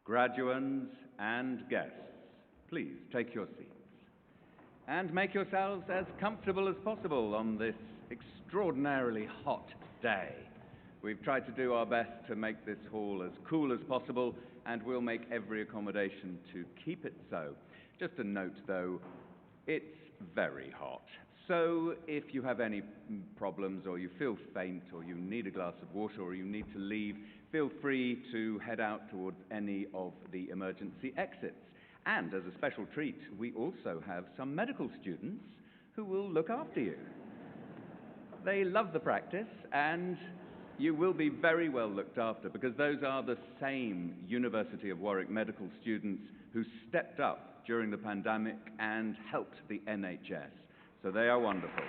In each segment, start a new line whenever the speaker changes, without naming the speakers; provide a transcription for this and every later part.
Graduands and guests, please take your seats and make yourselves as comfortable as possible on this extraordinarily hot day. We've tried to do our best to make this hall as cool as possible, and we'll make every accommodation to keep it so. Just a note, though, it's very hot. So if you have any problems, or you feel faint, or you need a glass of water, or you need to leave, feel free to head out towards any of the emergency exits. And as a special treat, we also have some medical students who will look after you. They love the practice, and you will be very well looked after, because those are the same University of Warwick medical students who stepped up during the pandemic and helped the NHS. So they are wonderful.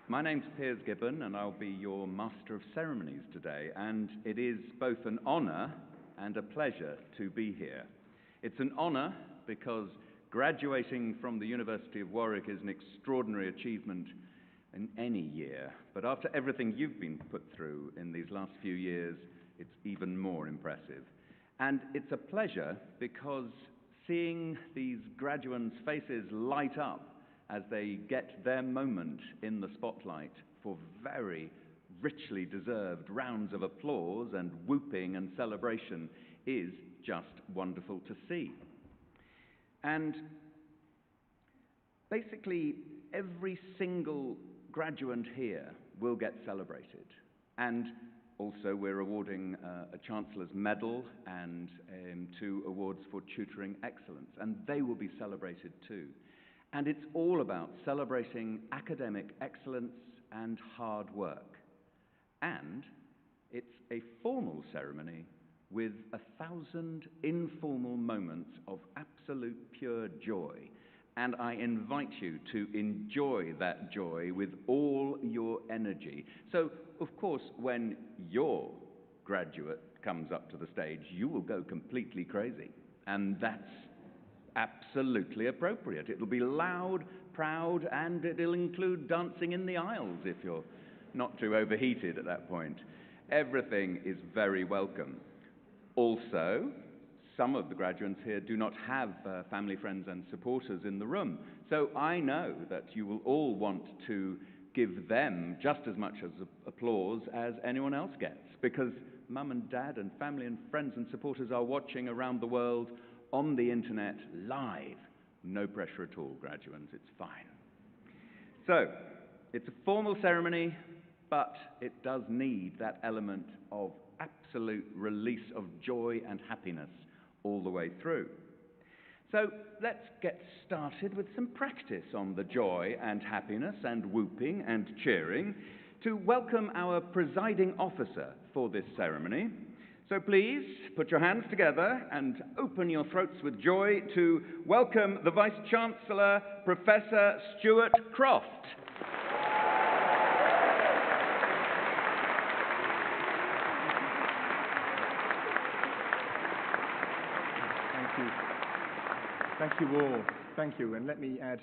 My name's Piers Gibbon, and I'll be your Master of Ceremonies today, and it is both an honour and a pleasure to be here. It's an honour because graduating from the University of Warwick is an extraordinary achievement in any year, but after everything you've been put through in these last few years, it's even more impressive. And it's a pleasure because seeing these graduands' faces light up as they get their moment in the spotlight for very richly deserved rounds of applause and whooping and celebration is just wonderful to see. And basically, every single graduand here will get celebrated. And also, we're awarding a Chancellor's Medal and 2 awards for tutoring excellence, and they will be celebrated too. And it's all about celebrating academic excellence and hard work. And it's a formal ceremony with 1,000 informal moments of absolute pure joy. And I invite you to enjoy that joy with all your energy. So, of course, when your graduate comes up to the stage, you will go completely crazy. And that's absolutely appropriate. It'll be loud, proud, and it'll include dancing in the aisles if you're not too overheated at that point. Everything is very welcome. Also, some of the graduates here do not have family, friends, and supporters in the room. So I know that you will all want to give them just as much as applause as anyone else gets, because mum and dad and family and friends and supporters are watching around the world on the internet live. No pressure at all, graduands, it's fine. So, it's a formal ceremony, but it does need that element of absolute release of joy and happiness all the way through. So, let's get started with some practice on the joy and happiness and whooping and cheering to welcome our presiding officer for this ceremony. So please, put your hands together and open your throats with joy to welcome the Vice-Chancellor, Professor Stuart Croft.
Thank you. Thank you all. Thank you. And let me add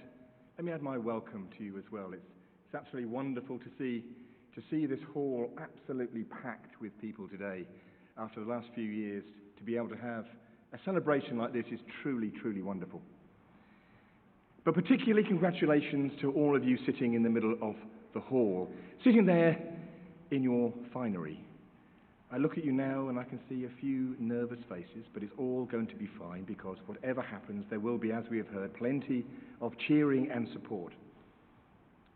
my welcome to you as well. It's absolutely wonderful to see this hall absolutely packed with people today. After the last few years, to be able to have a celebration like this is truly, truly wonderful. But particularly congratulations to all of you sitting in the middle of the hall, sitting there in your finery. I look at you now and I can see a few nervous faces, but it's all going to be fine, because whatever happens, there will be, as we have heard, plenty of cheering and support.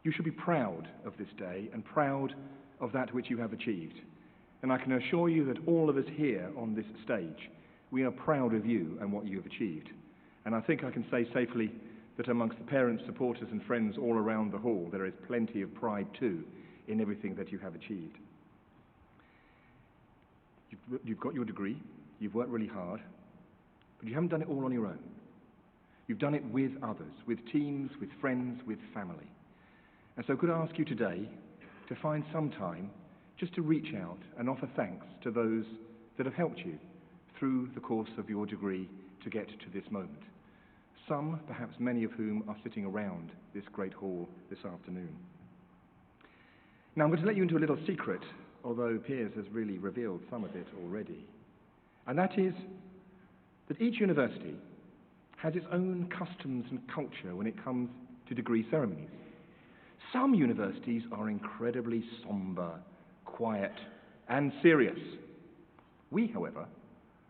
You should be proud of this day and proud of that which you have achieved. And I can assure you that all of us here on this stage, we are proud of you and what you have achieved. And I think I can say safely that amongst the parents, supporters and friends all around the hall, there is plenty of pride too in everything that you have achieved. You've got your degree, you've worked really hard, but you haven't done it all on your own. You've done it with others, with teams, with friends, with family. And so could I ask you today to find some time just to reach out and offer thanks to those that have helped you through the course of your degree to get to this moment. Some, perhaps many of whom, are sitting around this great hall this afternoon. Now, I'm going to let you into a little secret, although Piers has really revealed some of it already. And that is that each university has its own customs and culture when it comes to degree ceremonies. Some universities are incredibly somber, quiet, and serious. We, however,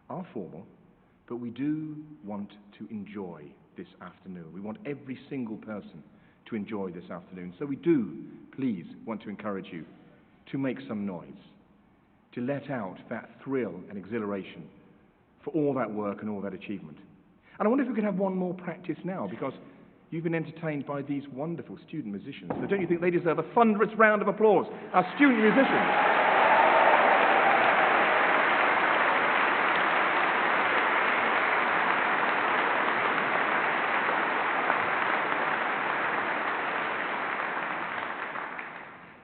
are formal, but we do want to enjoy this afternoon. We want every single person to enjoy this afternoon. So we do, please, want to encourage you to make some noise, to let out that thrill and exhilaration for all that work and all that achievement. And I wonder if we could have one more practice now, because you've been entertained by these wonderful student musicians. So don't you think they deserve a thunderous round of applause, our student musicians?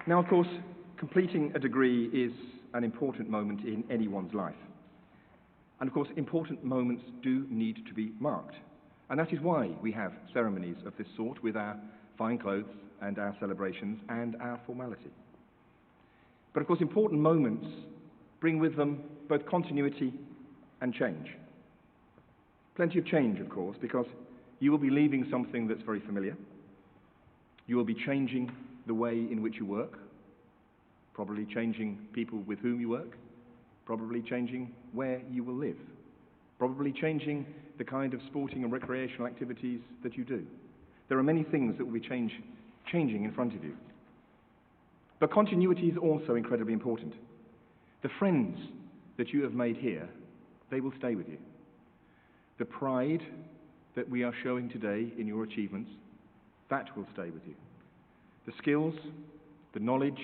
Now, of course, completing a degree is an important moment in anyone's life. And of course, important moments do need to be marked. And that is why we have ceremonies of this sort with our fine clothes and our celebrations and our formality. But of course, important moments bring with them both continuity and change. Plenty of change, of course, because you will be leaving something that's very familiar. You will be changing the way in which you work, probably changing people with whom you work, probably changing where you will live, probably changing the kind of sporting and recreational activities that you do. There are many things that will be changing in front of you. But continuity is also incredibly important. The friends that you have made here, they will stay with you. The pride that we are showing today in your achievements, that will stay with you. The skills, the knowledge,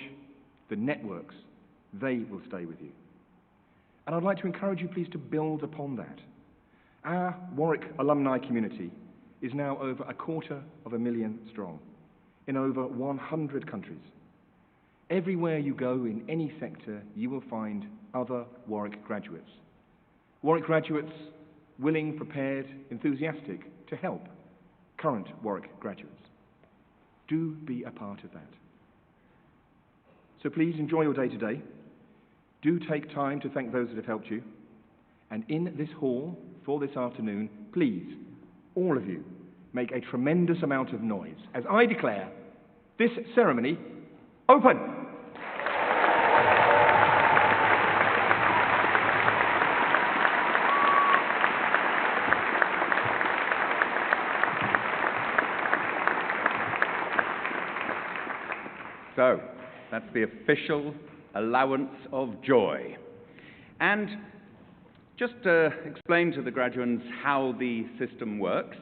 the networks, they will stay with you. And I'd like to encourage you, please, to build upon that. Our Warwick alumni community is now over 250,000 strong, in over 100 countries. Everywhere you go in any sector, you will find other Warwick graduates. Warwick graduates willing, prepared, enthusiastic to help current Warwick graduates. Do be a part of that. So please enjoy your day today. Do take time to thank those that have helped you. And in this hall for this afternoon, please, all of you, make a tremendous amount of noise as I declare this ceremony open.
So, that's the official allowance of joy. And just to explain to the graduates how the system works,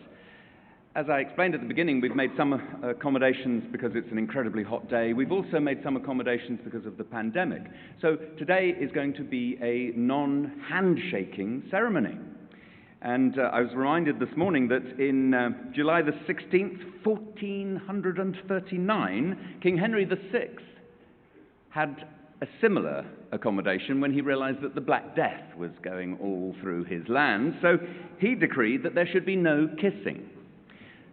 as I explained at the beginning, we've made some accommodations because it's an incredibly hot day. We've also made some accommodations because of the pandemic. So today is going to be a non-handshaking ceremony. And I was reminded this morning that in July the 16th, 1439, King Henry VI had a similar accommodation when he realized that the Black Death was going all through his land. So he decreed that there should be no kissing.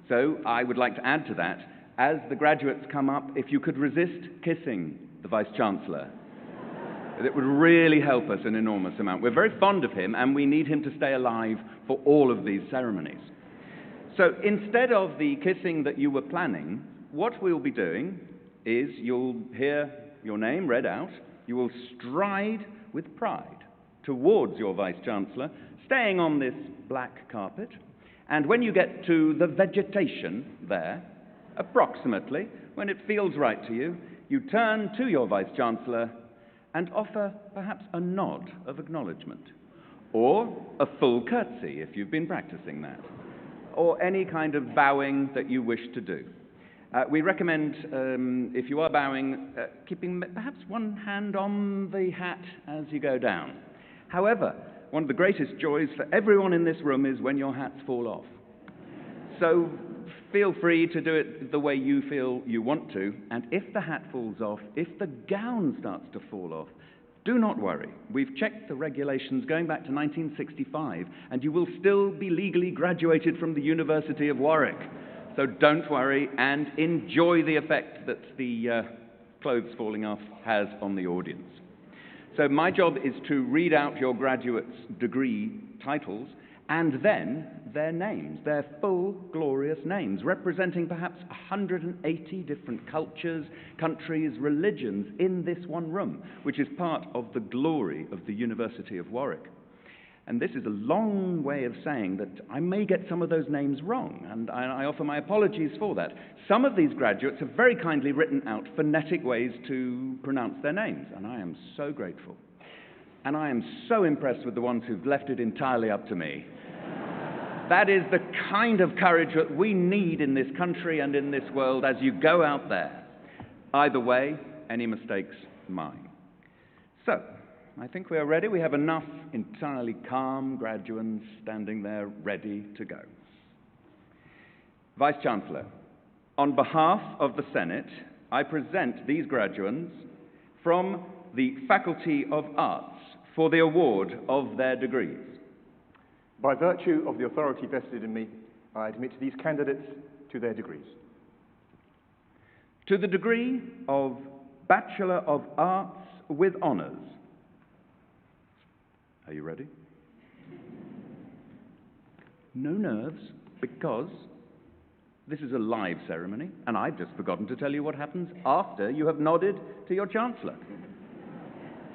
So I would like to add to that, as the graduates come up, if you could resist kissing the Vice-Chancellor, it would really help us an enormous amount. We're very fond of him, and we need him to stay alive for all of these ceremonies. So instead of the kissing that you were planning, what we'll be doing is you'll hear your name read out, you will stride with pride towards your Vice-Chancellor, staying on this black carpet, and when you get to the vegetation there, approximately, when it feels right to you, you turn to your Vice-Chancellor and offer perhaps a nod of acknowledgement, or a full curtsy if you've been practicing that, or any kind of bowing that you wish to do. We recommend, if you are bowing, keeping perhaps one hand on the hat as you go down. However, one of the greatest joys for everyone in this room is when your hats fall off. So feel free to do it the way you feel you want to, and if the hat falls off, if the gown starts to fall off, do not worry. We've checked the regulations going back to 1965, and you will still be legally graduated from the University of Warwick. So don't worry, and enjoy the effect that the clothes falling off has on the audience. So my job is to read out your graduates' degree titles and then their names, their full, glorious names, representing perhaps 180 different cultures, countries, religions in this one room, which is part of the glory of the University of Warwick. And this is a long way of saying that I may get some of those names wrong, and I offer my apologies for that. Some of these graduates have very kindly written out phonetic ways to pronounce their names, and I am so grateful. And I am so impressed with the ones who've left it entirely up to me. That is the kind of courage that we need in this country and in this world as you go out there. Either way, any mistakes, mine. So, I think we are ready. We have enough entirely calm graduates standing there ready to go. Vice-Chancellor, on behalf of the Senate, I present these graduates from the Faculty of Arts for the award of their degrees.
By virtue of the authority vested in me, I admit these candidates to their degrees.
To the degree of Bachelor of Arts with Honours. Are you ready? No nerves, because this is a live ceremony, and I've just forgotten to tell you what happens after you have nodded to your Chancellor.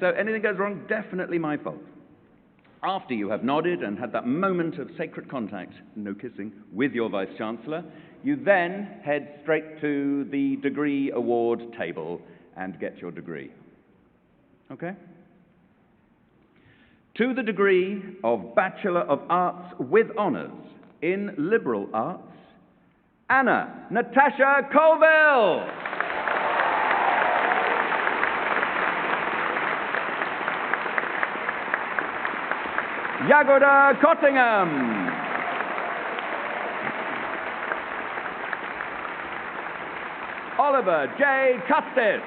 So anything goes wrong, definitely my fault. After you have nodded and had that moment of sacred contact, no kissing, with your Vice-Chancellor, you then head straight to the degree award table and get your degree. Okay? To the degree of Bachelor of Arts with Honours in Liberal Arts, Anna Natasha Colville. Jagoda Cottingham. Oliver J. Custis.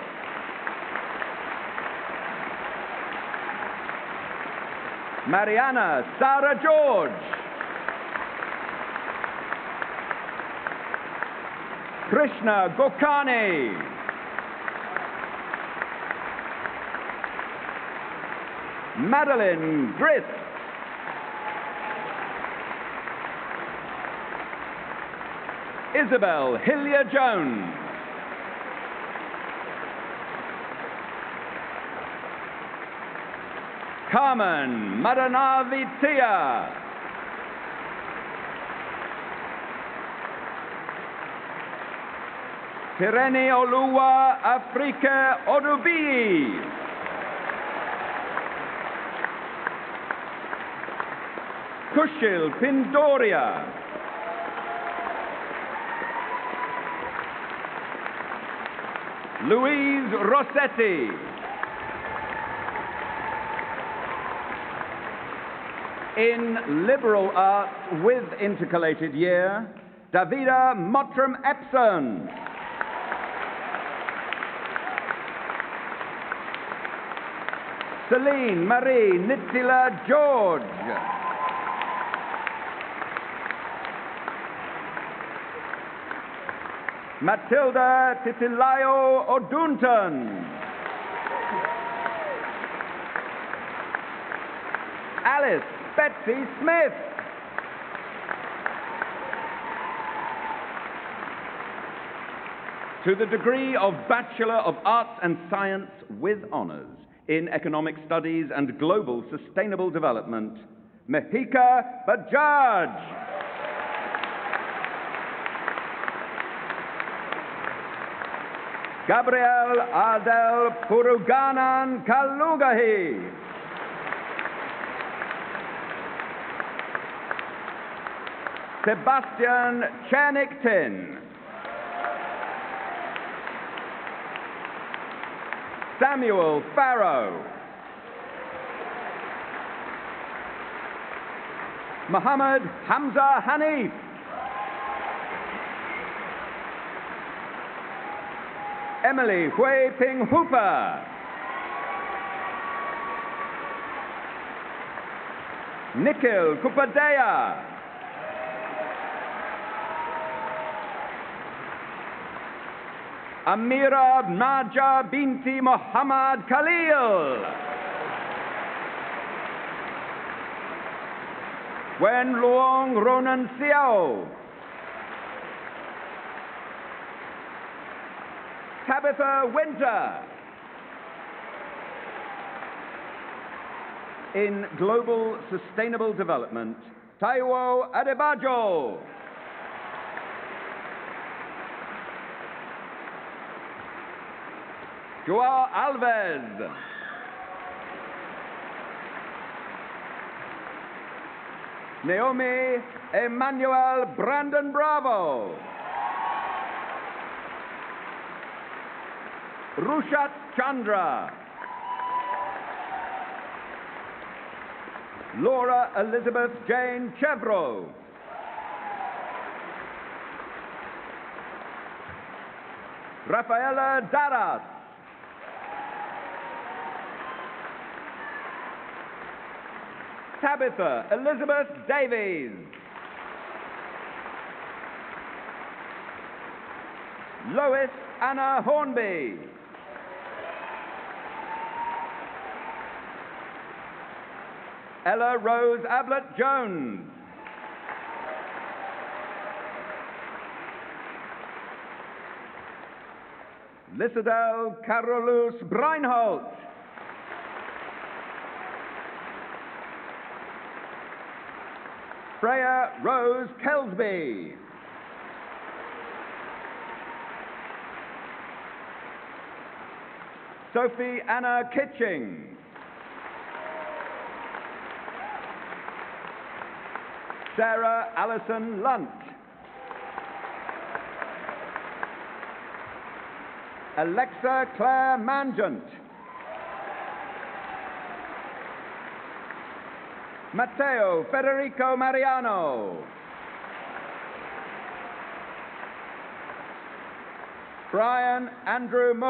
Mariana Sarah George. Krishna Gokani. Madeline Grist. Isabel Hillier-Jones. Carmen Madanavitia. Tireni Oluwa Afrike Odubi. Kushil Pindoria. Louise Rossetti. In Liberal Arts with intercalated year, Davida Mottram Epson. Celine Marie Nitzila George. Matilda Titilayo Odunton. Alice Betsy Smith. To the degree of Bachelor of Arts and Science with Honours in Economic Studies and Global Sustainable Development, Mehika Bajaj. Gabriel Adel Puruganan Kalugahi. Sebastian Cherniktin. Samuel Farrow. Muhammad Hamza Hanif. Emily Hui Ping Hooper. Nikhil Kupadea. Amira Naja binti Muhammad Khalil. Wen Luong Ronan Xiao. Tabitha Winter. In Global Sustainable Development, Taiwo Adebayo. Joao Alves. Naomi Emmanuel Brandon Bravo. Rushat Chandra. Laura Elizabeth Jane Chevro. Rafaela Daras. Tabitha Elizabeth Davies. Lois Anna Hornby. Ella Rose Ablett Jones. Lissadel Carolus Breinholt. Freya Rose Kelsby. Sophie Anna Kitching. Sarah Allison Lunt. Alexa Claire Mangent. Matteo Federico Mariano. Brian Andrew Murray.